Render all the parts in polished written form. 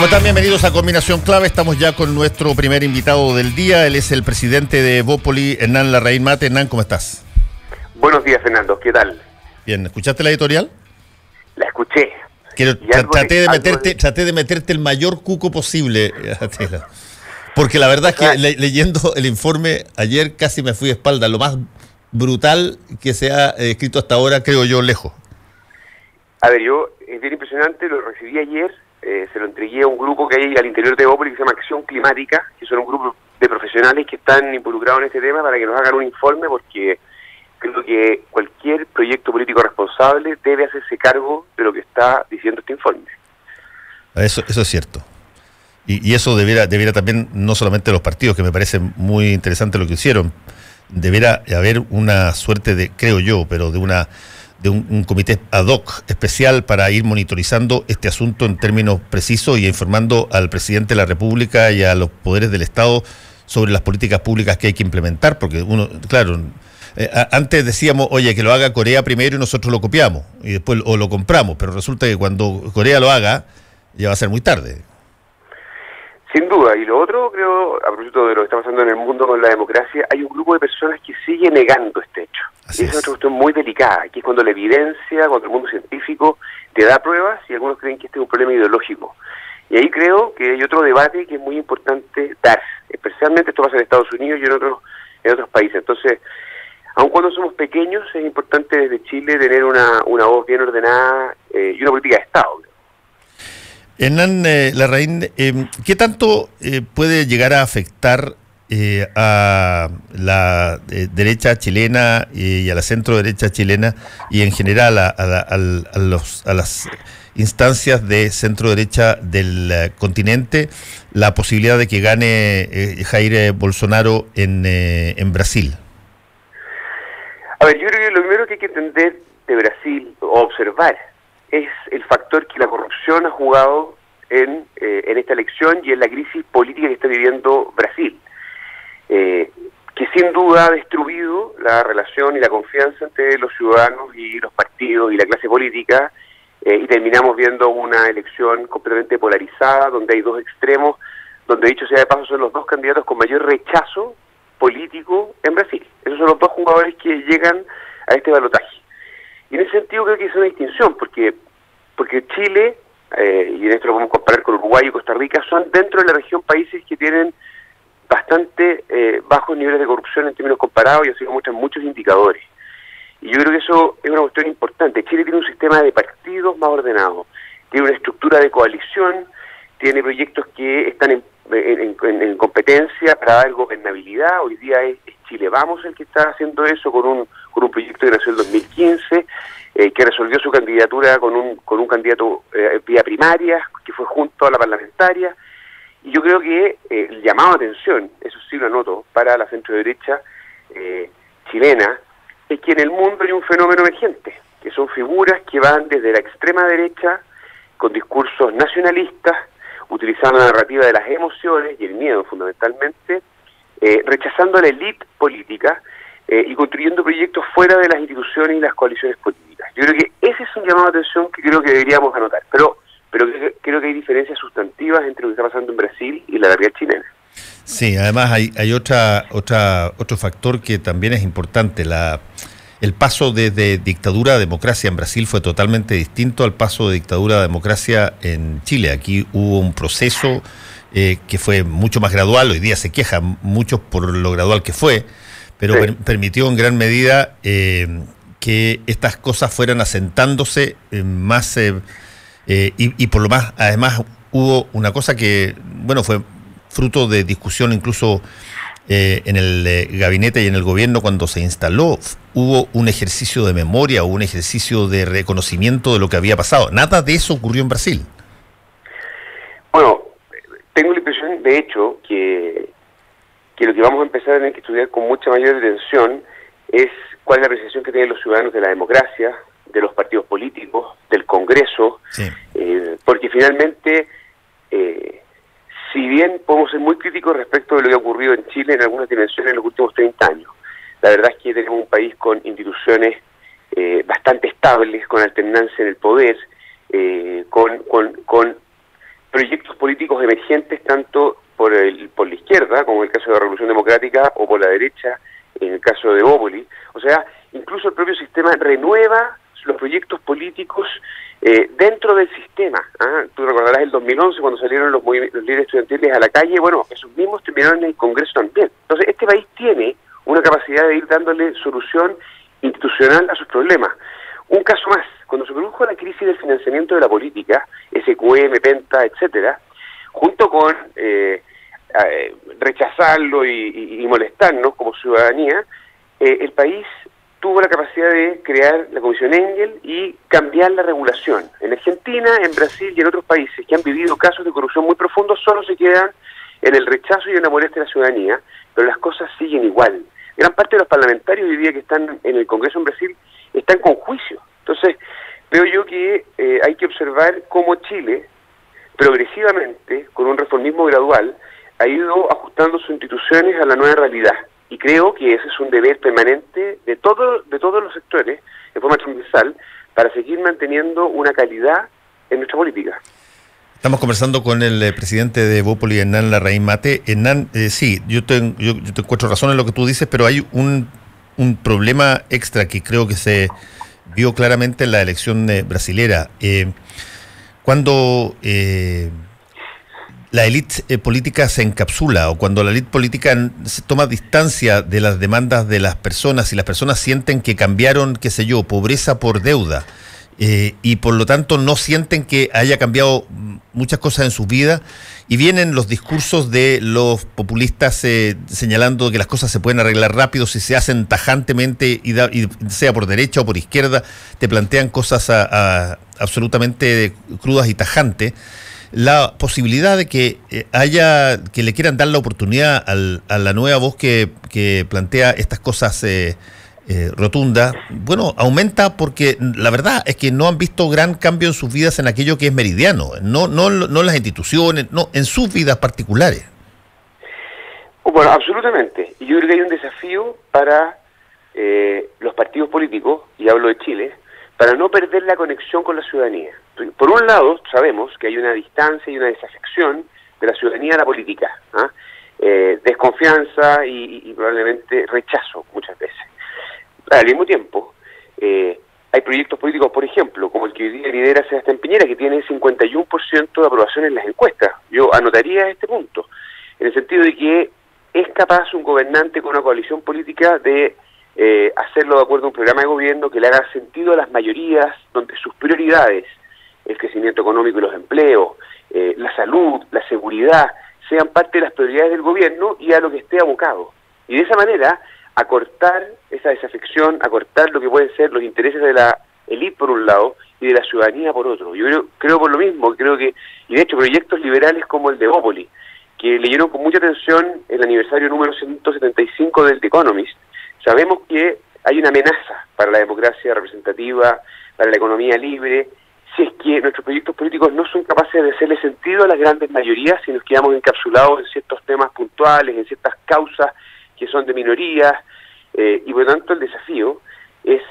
¿Cómo están? Bienvenidos a Combinación Clave. Estamos ya con nuestro primer invitado del día. Él es el presidente de Evópoli, Hernán Larraín Mate. Hernán, ¿cómo estás? Buenos días, Fernando. ¿Qué tal? Bien, ¿escuchaste la editorial? La escuché. Traté de meterte el mayor cuco posible, porque la verdad es que leyendo el informe ayer casi me fui de espalda. Lo más brutal que se ha escrito hasta ahora, creo yo, lejos. A ver, es bien impresionante, lo recibí ayer, se lo entregué a un grupo que hay al interior de Evópoli que se llama Acción Climática, que son un grupo de profesionales que están involucrados en este tema para que nos hagan un informe, porque creo que cualquier proyecto político responsable debe hacerse cargo de lo que está diciendo este informe. Eso es cierto. Y eso debiera también, no solamente los partidos, que me parece muy interesante lo que hicieron, debiera haber una suerte de, creo yo, pero de un comité ad hoc especial para ir monitorizando este asunto en términos precisos y informando al presidente de la República y a los poderes del Estado sobre las políticas públicas que hay que implementar, porque uno, claro, antes decíamos, oye, que lo haga Corea primero y nosotros lo copiamos, y después o lo compramos, pero resulta que cuando Corea lo haga, ya va a ser muy tarde. Sin duda, y lo otro, creo, a propósito de lo que está pasando en el mundo con la democracia, hay un grupo de personas que sigue negando este hecho. Y esa es otra cuestión muy delicada, que es cuando la evidencia, cuando el mundo científico te da pruebas y algunos creen que este es un problema ideológico. Y ahí creo que hay otro debate que es muy importante dar, especialmente esto pasa en Estados Unidos y en otros países. Entonces, aun cuando somos pequeños, es importante desde Chile tener una voz bien ordenada y una política de Estado. Hernán Larraín, ¿qué tanto puede llegar a afectar a la derecha chilena y a la centro derecha chilena y en general a las instancias de centro derecha del continente la posibilidad de que gane Jair Bolsonaro en Brasil? A ver, yo creo que lo primero que hay que entender de Brasil o observar es el factor que la corrupción ha jugado en esta elección y en la crisis política que está viviendo Brasil, que sin duda ha destruido la relación y la confianza entre los ciudadanos y los partidos y la clase política, y terminamos viendo una elección completamente polarizada, donde hay dos extremos, donde dicho sea de paso son los dos candidatos con mayor rechazo político en Brasil. Esos son los dos jugadores que llegan a este balotaje. Y en ese sentido creo que es una distinción, porque Chile, y en esto lo podemos comparar con Uruguay y Costa Rica, son dentro de la región países que tienen bastante bajos niveles de corrupción en términos comparados, y así lo muestran muchos indicadores. Y yo creo que eso es una cuestión importante. Chile tiene un sistema de partidos más ordenado, tiene una estructura de coalición, tiene proyectos que están en competencia para dar gobernabilidad. Hoy día es Chile Vamos el que está haciendo eso con un proyecto que nació en el 2015, que resolvió su candidatura con un candidato vía primaria, que fue junto a la parlamentaria. Y yo creo que el llamado de atención, eso sí lo anoto, para la centro-derecha chilena, es que en el mundo hay un fenómeno emergente, que son figuras que van desde la extrema derecha, con discursos nacionalistas, utilizando la narrativa de las emociones y el miedo fundamentalmente, rechazando a la élite política y construyendo proyectos fuera de las instituciones y las coaliciones políticas. Yo creo que ese es un llamado de atención que creo que deberíamos anotar, pero creo que hay diferencias sustantivas entre lo que está pasando en Brasil y la realidad chilena. Sí, además hay otro factor que también es importante. El paso desde dictadura a democracia en Brasil fue totalmente distinto al paso de dictadura a democracia en Chile. Aquí hubo un proceso que fue mucho más gradual. Hoy día se quejan muchos por lo gradual que fue, pero sí, permitió en gran medida que estas cosas fueran asentándose más y por lo más, además hubo una cosa que, bueno, fue fruto de discusión incluso en el gabinete y en el gobierno cuando se instaló. Hubo un ejercicio de memoria, un ejercicio de reconocimiento de lo que había pasado. Nada de eso ocurrió en Brasil. Bueno, tengo la impresión, de hecho, que lo que vamos a empezar a tener que estudiar con mucha mayor atención es cuál es la apreciación que tienen los ciudadanos de la democracia, de los partidos políticos, del Congreso, sí. Porque finalmente, si bien podemos ser muy críticos respecto de lo que ha ocurrido en Chile en algunas dimensiones en los últimos 30 años, la verdad es que tenemos un país con instituciones bastante estables, con alternancia en el poder, con proyectos políticos emergentes tanto por la izquierda, como en el caso de la Revolución Democrática, o por la derecha, en el caso de Bópoli. O sea, incluso el propio sistema renueva los proyectos políticos dentro del sistema. Tú recordarás el 2011 cuando salieron los líderes estudiantiles a la calle. Bueno, esos mismos terminaron en el Congreso también. Entonces, este país tiene una capacidad de ir dándole solución institucional a sus problemas. Un caso más, cuando se produjo la crisis del financiamiento de la política, SQM, Penta, etcétera, junto con rechazarlo y molestarnos como ciudadanía, el país tuvo la capacidad de crear la Comisión Engel y cambiar la regulación. En Argentina, en Brasil y en otros países que han vivido casos de corrupción muy profundos, solo se quedan en el rechazo y en la molestia de la ciudadanía, pero las cosas siguen igual. Gran parte de los parlamentarios hoy día que están en el Congreso en Brasil están con juicio. Entonces, veo yo que hay que observar cómo Chile, progresivamente, con un reformismo gradual, ha ido ajustando sus instituciones a la nueva realidad. Y creo que ese es un deber permanente de todos los sectores, de forma transversal, para seguir manteniendo una calidad en nuestra política. Estamos conversando con el presidente de Bópoli, Hernán Larraín Mate. Hernán, sí, yo te encuentro razón en lo que tú dices, pero hay un problema extra que creo que se vio claramente en la elección brasilera. Cuando la élite política se encapsula, o cuando la élite política se toma distancia de las demandas de las personas y las personas sienten que cambiaron, qué sé yo, pobreza por deuda, y por lo tanto no sienten que haya cambiado muchas cosas en sus vidas, y vienen los discursos de los populistas señalando que las cosas se pueden arreglar rápido si se hacen tajantemente, y sea por derecha o por izquierda, te plantean cosas absolutamente crudas y tajantes. La posibilidad de que que le quieran dar la oportunidad a la nueva voz que plantea estas cosas rotunda, bueno, aumenta, porque la verdad es que no han visto gran cambio en sus vidas en aquello que es meridiano, no en las instituciones, no, en sus vidas particulares. Bueno, absolutamente. Y yo creo que hay un desafío para los partidos políticos, y hablo de Chile, para no perder la conexión con la ciudadanía. Por un lado, sabemos que hay una distancia y una desafección de la ciudadanía a la política, desconfianza y probablemente rechazo muchas veces. Al mismo tiempo, hay proyectos políticos, por ejemplo, como el que hoy día lidera Sebastián Piñera, que tiene 51% de aprobación en las encuestas. Yo anotaría este punto, en el sentido de que es capaz un gobernante con una coalición política de hacerlo de acuerdo a un programa de gobierno que le haga sentido a las mayorías, donde sus prioridades, el crecimiento económico y los empleos, la salud, la seguridad, sean parte de las prioridades del gobierno y a lo que esté abocado. Y de esa manera, acortar esa desafección, acortar lo que pueden ser los intereses de la élite por un lado y de la ciudadanía por otro. Yo creo por lo mismo, creo que, y de hecho proyectos liberales como el de Bópoli, que leyeron con mucha atención el aniversario número 175 del The Economist, sabemos que hay una amenaza para la democracia representativa, para la economía libre, si es que nuestros proyectos políticos no son capaces de hacerle sentido a las grandes mayorías, si nos quedamos encapsulados en ciertos temas puntuales, en ciertas causas que son de minorías, y por lo tanto el desafío es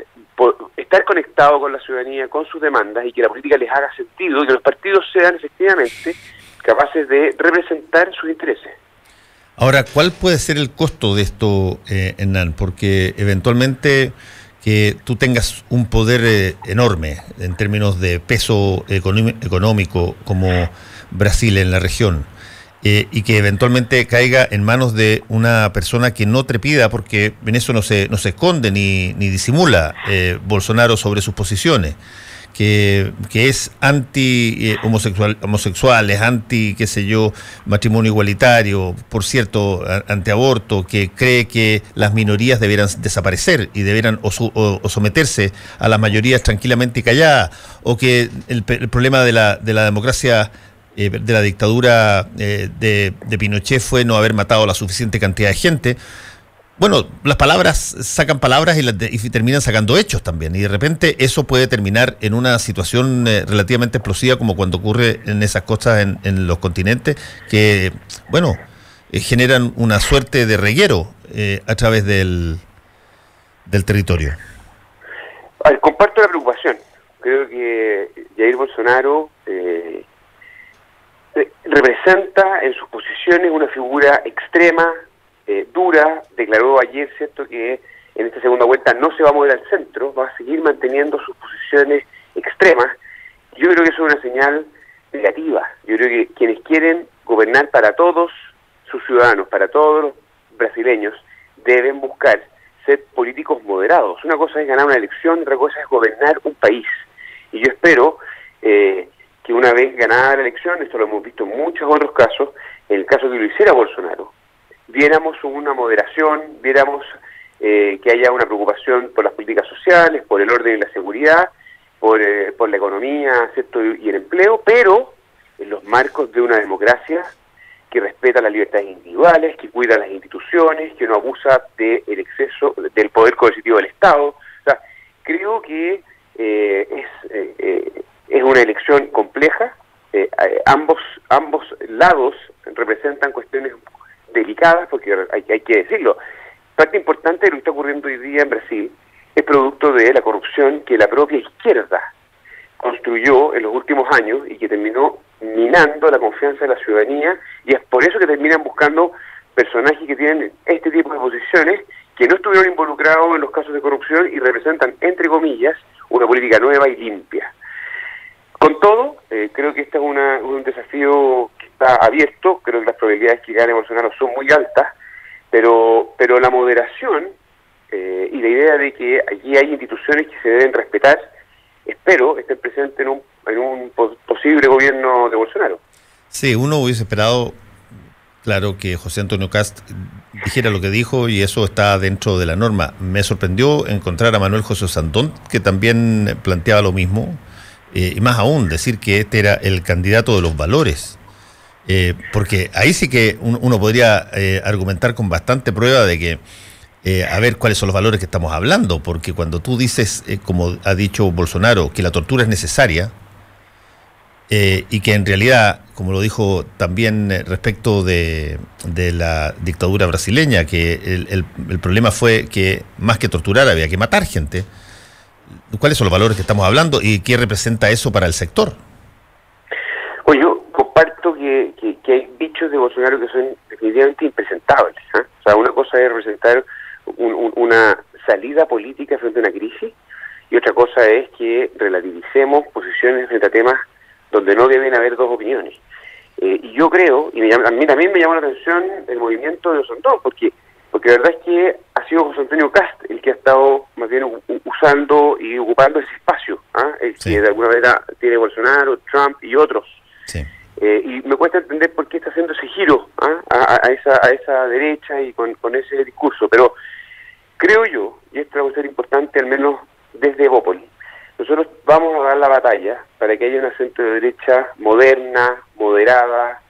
estar conectado con la ciudadanía, con sus demandas, y que la política les haga sentido, y que los partidos sean efectivamente capaces de representar sus intereses. Ahora, ¿cuál puede ser el costo de esto, Hernán? Porque eventualmente que tú tengas un poder enorme en términos de peso económico como Brasil en la región, y que eventualmente caiga en manos de una persona que no trepida, porque en eso no se esconde ni disimula Bolsonaro sobre sus posiciones, que es anti homosexual, es anti, qué sé yo, matrimonio igualitario, por cierto, antiaborto, que cree que las minorías debieran desaparecer y debieran o someterse a las mayorías tranquilamente y calladas, o que el problema de la democracia, de la dictadura de Pinochet fue no haber matado la suficiente cantidad de gente. Bueno, las palabras sacan palabras y terminan sacando hechos también, y de repente eso puede terminar en una situación relativamente explosiva, como cuando ocurre en esas cosas en los continentes, que, bueno, generan una suerte de reguero a través del territorio. Comparto la preocupación. Creo que Jair Bolsonaro representa en sus posiciones una figura extrema, dura. Declaró ayer, ¿cierto?, que en esta segunda vuelta no se va a mover al centro, va a seguir manteniendo sus posiciones extremas. Yo creo que eso es una señal negativa. Yo creo que quienes quieren gobernar para todos sus ciudadanos, para todos los brasileños, deben buscar ser políticos moderados. Una cosa es ganar una elección, otra cosa es gobernar un país. Y yo espero que una vez ganada la elección, esto lo hemos visto en muchos otros casos, en el caso que lo hiciera Bolsonaro, viéramos una moderación, viéramos que haya una preocupación por las políticas sociales, por el orden y la seguridad, por la economía, ¿cierto?, y el empleo, pero en los marcos de una democracia que respeta las libertades individuales, que cuida las instituciones, que no abusa del exceso del poder coercitivo del Estado. O sea, creo que es una elección compleja. Ambos lados representan cuestiones delicadas, porque hay que decirlo. Parte importante de lo que está ocurriendo hoy día en Brasil es producto de la corrupción que la propia izquierda construyó en los últimos años y que terminó minando la confianza de la ciudadanía, y es por eso que terminan buscando personajes que tienen este tipo de posiciones, que no estuvieron involucrados en los casos de corrupción y representan, entre comillas, una política nueva y limpia. Con todo, creo que este es un desafío que está abierto. Creo que las probabilidades que gane Bolsonaro son muy altas, pero la moderación y la idea de que allí hay instituciones que se deben respetar, espero estén presentes en un posible gobierno de Bolsonaro. Sí, uno hubiese esperado, claro, que José Antonio Kast dijera lo que dijo, y eso está dentro de la norma. Me sorprendió encontrar a Manuel José Sandón, que también planteaba lo mismo, y más aún decir que este era el candidato de los valores, porque ahí sí que uno podría argumentar con bastante prueba de que a ver cuáles son los valores que estamos hablando, porque cuando tú dices, como ha dicho Bolsonaro, que la tortura es necesaria, y que en realidad, como lo dijo también respecto de la dictadura brasileña, que el problema fue que más que torturar había que matar gente. ¿Cuáles son los valores que estamos hablando y qué representa eso para el sector? Oye, yo comparto que hay dichos de Bolsonaro que son definitivamente impresentables, ¿eh? O sea, una cosa es representar una salida política frente a una crisis, y otra cosa es que relativicemos posiciones frente a temas donde no deben haber dos opiniones. Y yo creo, y a mí también me llamó la atención el movimiento de Osondón, porque la verdad es que ha sido José Antonio Kast el que ha estado más bien usando y ocupando ese espacio, el que de alguna manera tiene Bolsonaro, Trump y otros. Sí. Y me cuesta entender por qué está haciendo ese giro a esa derecha y con ese discurso, pero creo yo, y esto va a ser importante al menos desde Evópolis, nosotros vamos a dar la batalla para que haya una centro derecha moderna, moderada,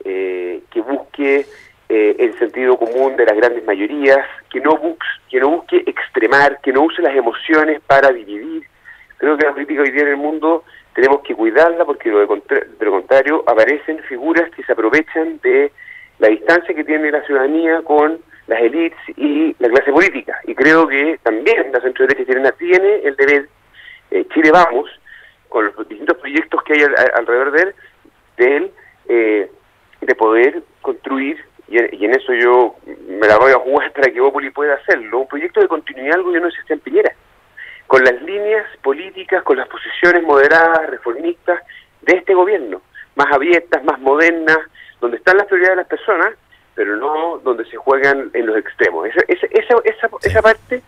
que busque el sentido común de las grandes mayorías, que no busque extremar, que no use las emociones para dividir. Creo que la política hoy día en el mundo tenemos que cuidarla, porque de lo contrario aparecen figuras que se aprovechan de la distancia que tiene la ciudadanía con las élites y la clase política. Y creo que también la centro derecha chilena tiene el deber, Chile Vamos, con los distintos proyectos que hay alrededor de él, de poder construir, y en eso yo me la voy a jugar para que Evópolis pueda hacerlo, un proyecto de continuidad al gobierno de Sebastián Piñera, con las líneas políticas, con las posiciones moderadas, reformistas de este gobierno, más abiertas, más modernas, donde están las prioridades de las personas, pero no donde se juegan en los extremos. Esa parte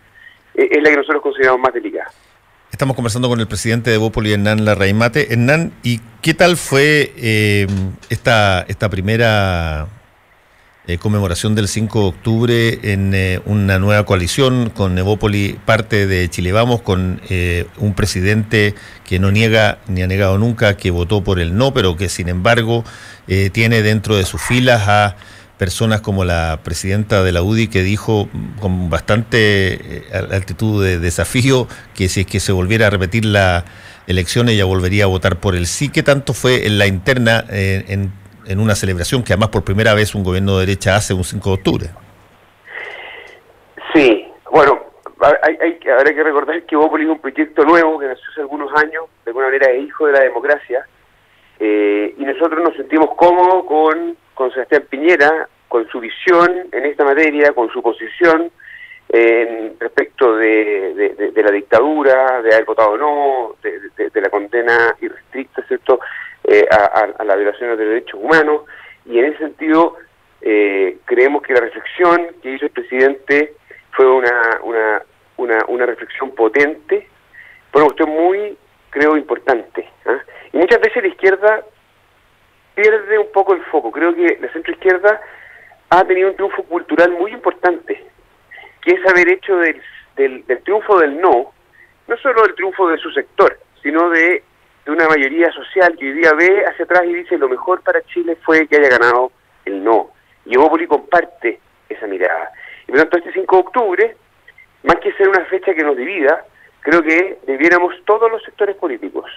es la que nosotros consideramos más delicada. Estamos conversando con el presidente de Evópolis, Hernán Larraimate. Hernán, ¿y qué tal fue esta primera conmemoración del 5 de octubre en una nueva coalición con Evópolis, parte de Chile Vamos, con un presidente que no niega ni ha negado nunca que votó por el no, pero que sin embargo tiene dentro de sus filas a personas como la presidenta de la UDI, que dijo con bastante actitud de desafío que si es que se volviera a repetir la elección ella volvería a votar por el sí? ¿Qué tanto fue en la interna en una celebración que además por primera vez un gobierno de derecha hace un 5 de octubre? Sí, bueno, habrá que recordar que Evópolis es un proyecto nuevo que nació hace algunos años, de alguna manera es hijo de la democracia, y nosotros nos sentimos cómodos con Sebastián Piñera, con su visión en esta materia, con su posición respecto de la dictadura, de haber votado no, de la condena irrestricta, ¿cierto?, a la violación de los derechos humanos, y en ese sentido creemos que la reflexión que hizo el presidente fue una reflexión potente, por una cuestión muy, creo, importante, ¿eh? Y muchas veces la izquierda pierde un poco el foco. Creo que la centroizquierda ha tenido un triunfo cultural muy importante, que es haber hecho del triunfo del no solo el triunfo de su sector, sino de una mayoría social que hoy día ve hacia atrás y dice lo mejor para Chile fue que haya ganado el no. Y Evópoli comparte esa mirada. Y por lo tanto, este 5 de octubre, más que ser una fecha que nos divida, creo que debiéramos todos los sectores políticos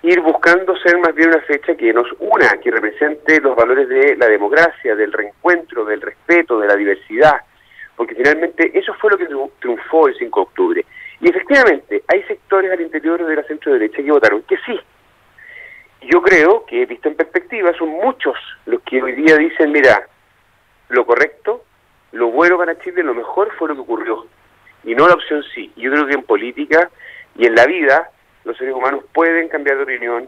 ir buscando ser más bien una fecha que nos una, que represente los valores de la democracia, del reencuentro, del respeto, de la diversidad, porque finalmente eso fue lo que triunfó el 5 de octubre. Y efectivamente, hay sectores al interior de la centro-derecha que votaron que sí. Yo creo que, visto en perspectiva, son muchos los que hoy día dicen, mira, lo correcto, lo bueno para Chile, lo mejor fue lo que ocurrió, y no la opción sí. Yo creo que en política y en la vida, los seres humanos pueden cambiar de opinión,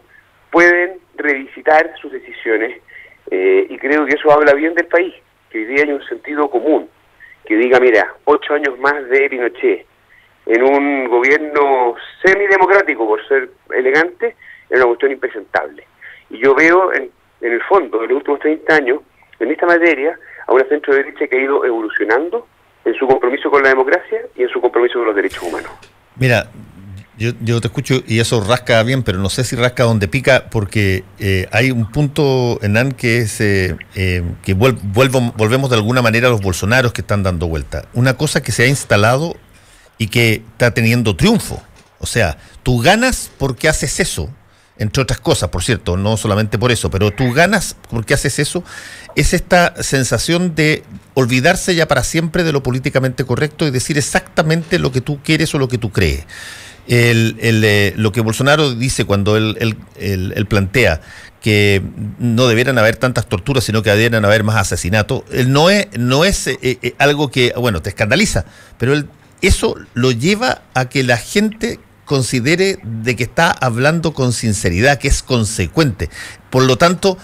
pueden revisitar sus decisiones, y creo que eso habla bien del país, que hoy día hay un sentido común, que diga, mira, 8 años más de Pinochet, en un gobierno semidemocrático, por ser elegante, es una cuestión impresentable. Y yo veo, en el fondo, en los últimos 30 años, en esta materia, a una centro-derecha que ha ido evolucionando en su compromiso con la democracia y en su compromiso con los derechos humanos. Mira, yo te escucho y eso rasca bien, pero no sé si rasca donde pica, porque hay un punto, Hernán, que es que volvemos de alguna manera a los bolsonaros que están dando vuelta. Una cosa que se ha instalado y que está teniendo triunfo. O sea, tú ganas porque haces eso, entre otras cosas, por cierto, no solamente por eso, pero tú ganas porque haces eso, es esta sensación de olvidarse ya para siempre de lo políticamente correcto y decir exactamente lo que tú quieres o lo que tú crees. Lo que Bolsonaro dice cuando él plantea que no debieran haber tantas torturas, sino que debieran haber más asesinatos, no es algo que, bueno, te escandaliza, pero eso lo lleva a que la gente considere de que está hablando con sinceridad, que es consecuente. Por lo tanto,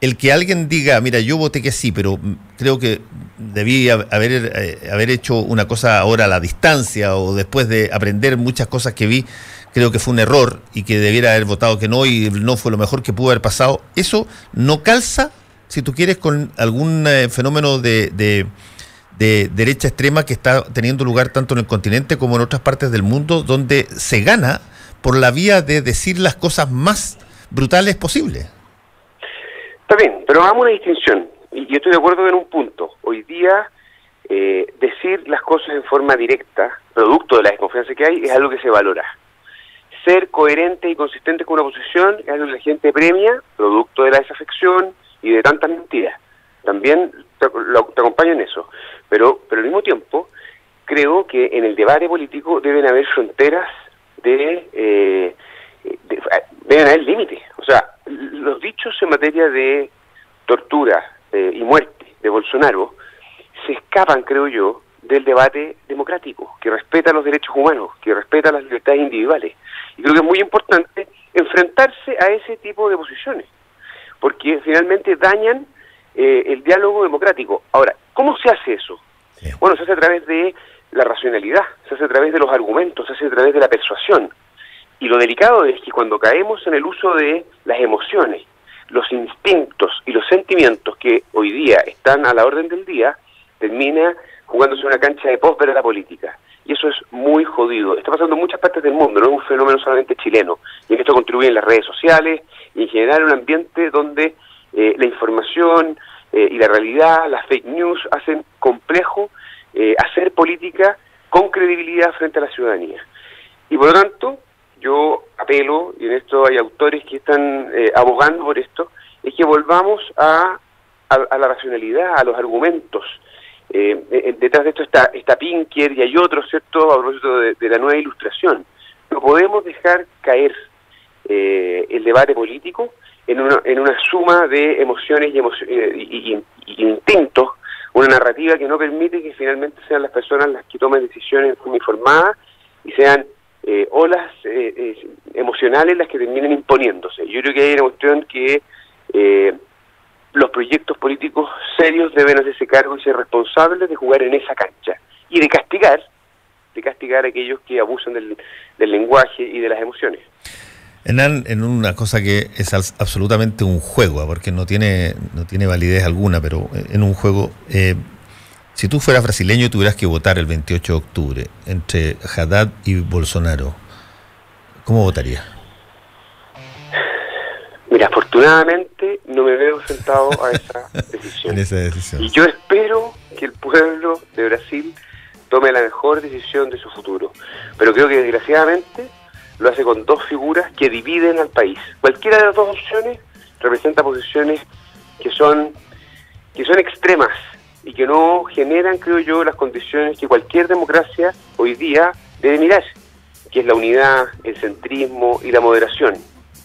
el que alguien diga, mira, yo voté que sí, pero creo que debí haber hecho una cosa ahora a la distancia, o después de aprender muchas cosas que vi, creo que fue un error y que debiera haber votado que no, y no fue lo mejor que pudo haber pasado. Eso no calza, si tú quieres, con algún fenómeno de derecha extrema que está teniendo lugar tanto en el continente como en otras partes del mundo, donde se gana por la vía de decir las cosas más brutales posibles. Está bien, pero hagamos una distinción, y yo estoy de acuerdo en un punto. Hoy día, decir las cosas en forma directa, producto de la desconfianza que hay, es algo que se valora. Ser coherente y consistente con una posición es algo que la gente premia, producto de la desafección y de tantas mentiras. También te acompaño en eso, pero al mismo tiempo creo que en el debate político deben haber fronteras, deben haber límites. O sea, los dichos en materia de tortura y muerte de Bolsonaro se escapan, creo yo, del debate democrático, que respeta los derechos humanos, que respeta las libertades individuales. Y creo que es muy importante enfrentarse a ese tipo de posiciones, porque finalmente dañan el diálogo democrático. Ahora, ¿cómo se hace eso? Sí. Bueno, se hace a través de la racionalidad, se hace a través de los argumentos, se hace a través de la persuasión. Y lo delicado es que cuando caemos en el uso de las emociones, los instintos y los sentimientos que hoy día están a la orden del día, termina jugándose una cancha de pósper a la política. Y eso es muy jodido. Está pasando en muchas partes del mundo, no es un fenómeno solamente chileno. Y en esto contribuyen las redes sociales y en general un ambiente donde la información y la realidad, las fake news, hacen complejo hacer política con credibilidad frente a la ciudadanía. Y por lo tanto, yo apelo, y en esto hay autores que están abogando por esto, es que volvamos a la racionalidad, a los argumentos. Detrás de esto está Pinker y hay otros, ¿cierto?, a propósito de la nueva ilustración. No podemos dejar caer el debate político en una suma de emociones y instintos, una narrativa que no permite que finalmente sean las personas las que tomen decisiones en forma informada y sean olas emocionales las que terminen imponiéndose. Yo creo que hay una cuestión que los proyectos políticos serios deben hacerse cargo y ser responsables de jugar en esa cancha y de castigar a aquellos que abusan del lenguaje y de las emociones. Hernán, en una cosa que es absolutamente un juego, porque no tiene validez alguna, pero en un juego, si tú fueras brasileño y tuvieras que votar el 28 de octubre entre Haddad y Bolsonaro, ¿cómo votarías? Mira, afortunadamente no me veo sentado a esa decisión. En esa decisión. Y yo espero que el pueblo de Brasil tome la mejor decisión de su futuro. Pero creo que desgraciadamente lo hace con dos figuras que dividen al país. Cualquiera de las dos opciones representa posiciones que son extremas y que no generan, creo yo, las condiciones que cualquier democracia hoy día debe mirar, que es la unidad, el centrismo y la moderación.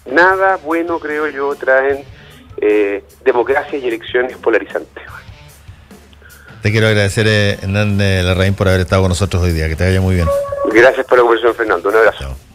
Nada bueno, creo yo, traen democracias y elecciones polarizantes. Te quiero agradecer, Hernán Larraín, por haber estado con nosotros hoy día. Que te vaya muy bien. Gracias por la conversación, Fernando. Un abrazo. Chao.